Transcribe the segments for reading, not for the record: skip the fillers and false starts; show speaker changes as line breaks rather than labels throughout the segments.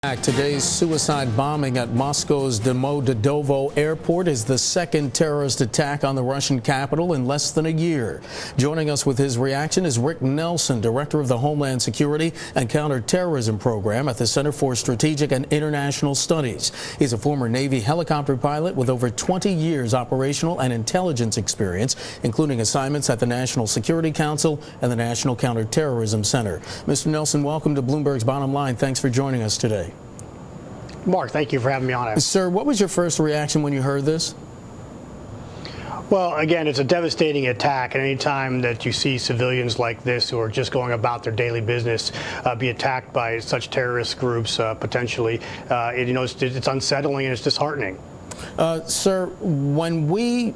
Today's suicide bombing at Moscow's Domodedovo airport is the second terrorist attack on the Russian capital in less than a year. Joining us with his reaction is Rick Nelson, director of the Homeland Security and Counterterrorism Program at the Center for Strategic and International Studies. He's a former Navy helicopter pilot with over 20 years operational and intelligence experience, including assignments at the National Security Council and the National Counterterrorism Center. Mr. Nelson, welcome to Bloomberg's Bottom Line. Thanks for joining us today.
Mark, thank you for having me on it.
Sir, what was your first reaction when you heard this?
Well, again, it's a devastating attack, and any time that you see civilians like this who are just going about their daily business be attacked by such terrorist groups, potentially, it's unsettling and it's disheartening.
Sir, when we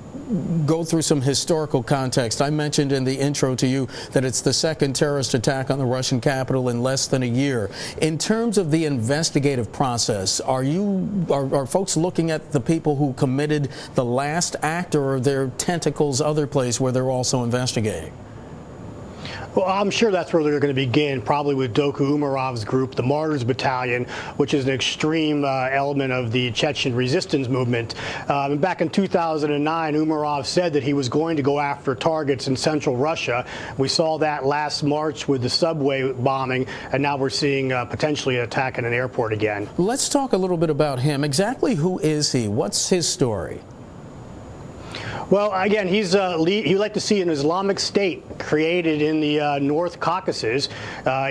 go through some historical context, I mentioned in the intro to you that it's the second terrorist attack on the Russian capital in less than a year. In terms of the investigative process, are folks looking at the people who committed the last act, or are there tentacles other place where they're also investigating?
Well, I'm sure that's where they're going to begin, probably with Doku Umarov's group, the Martyrs Battalion, which is an extreme element of the Chechen resistance movement. Back in 2009, Umarov said that he was going to go after targets in central Russia. We saw that last March with the subway bombing, and now we're seeing potentially an attack at an airport again.
Let's talk a little bit about him. Exactly who is he? What's his story?
Well, again, he'd like to see an Islamic State created in the North Caucasus.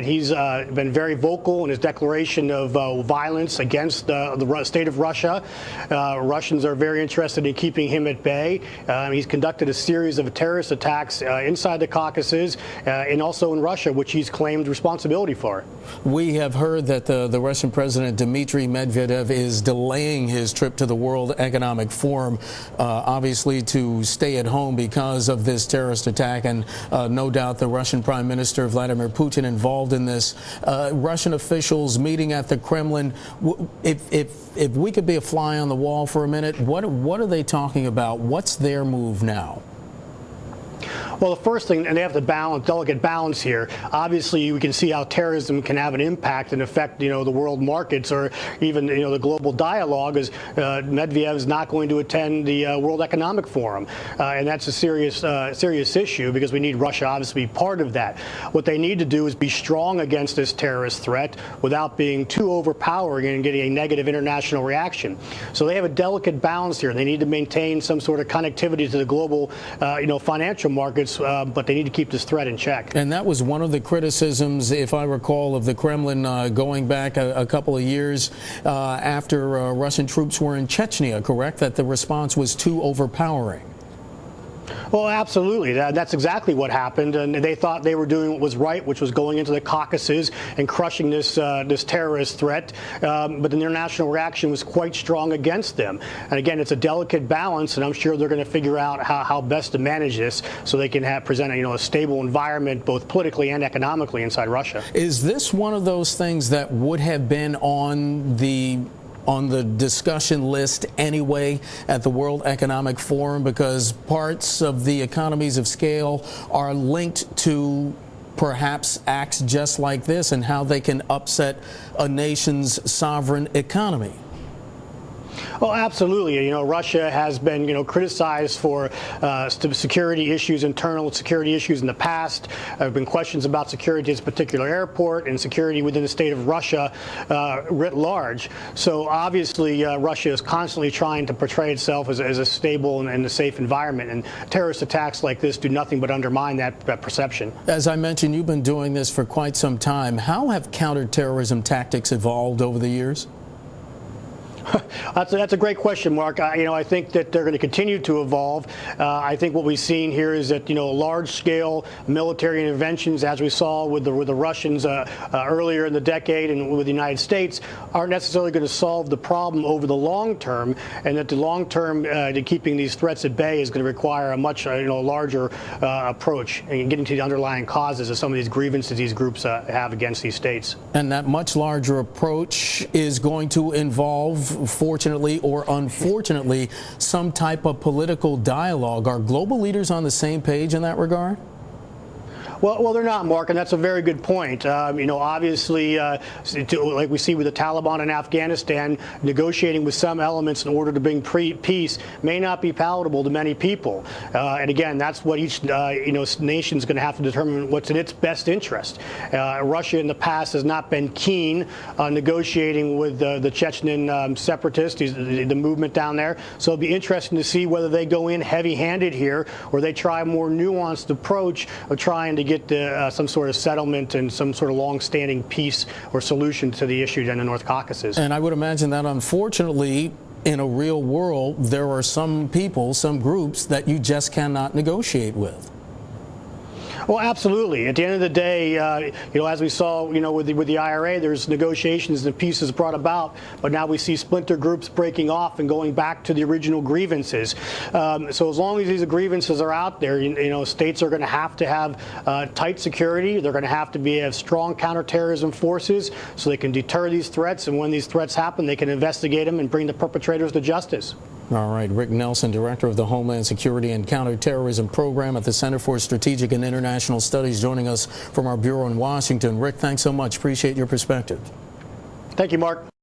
He's been very vocal in his declaration of violence against the state of Russia. Russians are very interested in keeping him at bay. He's conducted a series of terrorist attacks inside the Caucasus and also in Russia, which he's claimed responsibility for.
We have heard that the Russian President MEDVEDEV is delaying his trip to the World Economic Forum, obviously to stay at home because of this terrorist attack, and no doubt the Russian Prime Minister Vladimir Putin involved in this. Russian officials meeting at the Kremlin. If we could be a fly on the wall for a minute, what are they talking about? What's their move now?
Well, the first thing, and they have to balance, delicate balance here. Obviously, we can see how terrorism can have an impact and affect, the world markets, or even, the global dialogue, as Medvedev is not going to attend the World Economic Forum. And that's a serious issue, because we need Russia, obviously, to be part of that. What they need to do is be strong against this terrorist threat without being too overpowering and getting a negative international reaction. So they have a delicate balance here. They need to maintain some sort of connectivity to the global, financial markets, but they need to keep this threat in check.
And that was one of the criticisms, if I recall, of the Kremlin going back a couple of years after Russian troops were in Chechnya, correct? That the response was too overpowering.
Well, absolutely. That's exactly what happened, and they thought they were doing what was right, which was going into the Caucasus and crushing this terrorist threat. But the international reaction was quite strong against them. And again, it's a delicate balance, and I'm sure they're going to figure out how best to manage this so they can present a stable environment, both politically and economically, inside Russia.
Is this one of those things that would have been on the discussion list anyway at the World Economic Forum, because parts of the economies of scale are linked to perhaps acts just like this and how they can upset a nation's sovereign economy?
Well, absolutely. Russia has been, criticized for security issues, internal security issues in the past. There have been questions about security at this particular airport and security within the state of Russia writ large. So obviously, Russia is constantly trying to portray itself as a stable and a safe environment. And terrorist attacks like this do nothing but undermine that perception. As
I mentioned, you've been doing this for quite some time. How have counterterrorism tactics evolved over the years?
That's a great question, Mark. I think that they're going to continue to evolve. I think what we've seen here is that large-scale military interventions, as we saw with the Russians earlier in the decade and with the United States, aren't necessarily going to solve the problem over the long term, and that the long term to keeping these threats at bay is going to require a much larger approach and getting to the underlying causes of some of these grievances these groups have against these states.
And that much larger approach is going to involve, fortunately or unfortunately, some type of political dialogue. Are global leaders on the same page in that regard?
Well, they're not, Mark, and that's a very good point. Obviously, like we see with the Taliban in Afghanistan, negotiating with some elements in order to bring peace may not be palatable to many people. And again, that's what each nation is going to have to determine what's in its best interest. Russia in the past has not been keen on negotiating with the Chechen separatists, the movement down there. So it'll be interesting to see whether they go in heavy-handed here or they try a more nuanced approach of trying to get some sort of settlement and some sort of long-standing peace or solution to the issue in the North Caucasus.
And I would imagine that, unfortunately, in a real world, there are some people, some groups that you just cannot negotiate with.
Well, absolutely. At the end of the day, as we saw, with the IRA, there's negotiations and peace is brought about, but now we see splinter groups breaking off and going back to the original grievances. So as long as these grievances are out there, states are going to have tight security. They're going to have strong counterterrorism forces so they can deter these threats. And when these threats happen, they can investigate them and bring the perpetrators to justice.
All right, Rick Nelson, Director of the Homeland Security and Counterterrorism Program at the Center for Strategic and International Studies, joining us from our bureau in Washington. Rick, thanks so much. Appreciate your perspective.
Thank you, Mark.